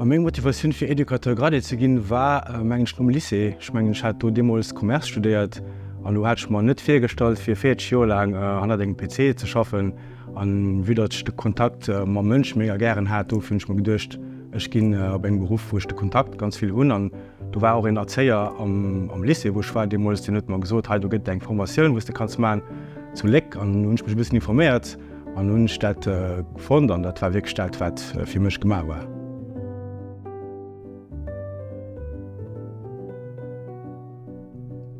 Még Motivationun fir Edukateur grade ze ginn war menggen um Lycée. Schmengen hat do Demos Kommerz studiert, an du hatch man net firstalt fir 4 Joer lang an eng PC ze schaffen, an wiederch de Kontakt ma Mënsch méger gern hat, do vunch ma gedurcht. Ech ginn op eng Beruf woch de Kontakt ganz viel hun an. Du war auch en Erzeier am Lycée, woch war Demos net man gesot, du gët eng Formatioun, wost du kannst man zu leck an hunch mech bisssen informiert, an hun Stadt gefond, an dat war wegstat wat fir mech gemar war.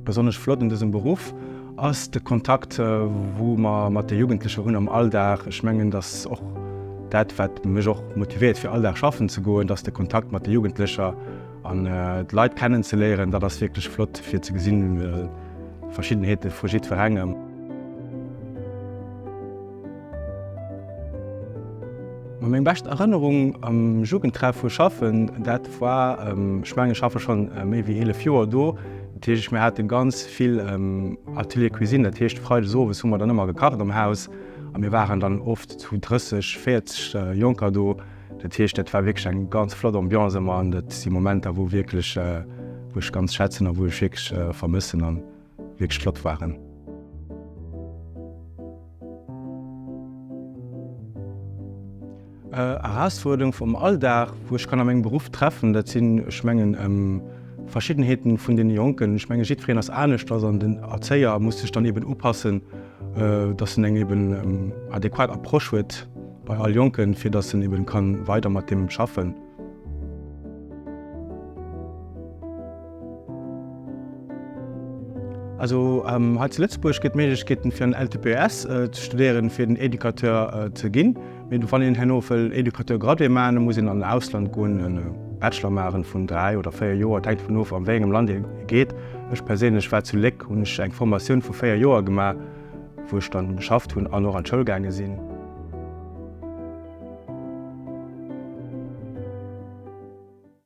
Besonders flott in diesem Beruf ass de Kontakt, wo man mat der Jugendliche hun am Alldach schmengen, dass auch dat wat mech auch motiviert fir Alldach schaffen zu goen, dass der Kontakt mat der Jugendlicher an Leiit kennenzulehren, da das wirklich flott fir ze gesinn Verschiedenheete verschiet verhängen. Meine beste Erinnerung am Jugendtreff vu schaffen, dat war schmengen schaffe schon méi wie 11 Joer do. Ich mir hat ganz viel Atelier Cuisine, dat hecht Freude so, was wir dann immer gekocht am Haus. Und wir waren dann oft zu 30, 40 Junker do. Dat hecht dat war wirklich eng ganz flott Ambiance an, dat die Momente, wo wirklich wo ich ganz schätzen und wo ich wirklich vermissen an wirklich flott waren. Herausforderung vom Alldach, wo ich kann an meinen Beruf treffen, dat sind Schmengen Verschiedenheiten von den Jonken. Ich meine, jiet ass anecht, ass an den Erzeier muss ich dann eben oppassen, dass eng eben adäquat Approch huet bei all Jonken, fir dat eben kann weiter mit dem schaffen. Also als Lützburg gibt Möglichkeiten für den LTPS zu studieren, für den Edukateur zu gehen. Wenn du in Hannover Edukateur gerade machen, muss ich in ein Ausland gehen, einen Bachelor machen von 3 oder 4 Jahren, hängt von an welchem Land geht. Ich persönlich war zu leck und ich habe eine Formation von 4 Jahren gemacht, wo ich dann geschafft habe und auch noch an Schulgänge sind.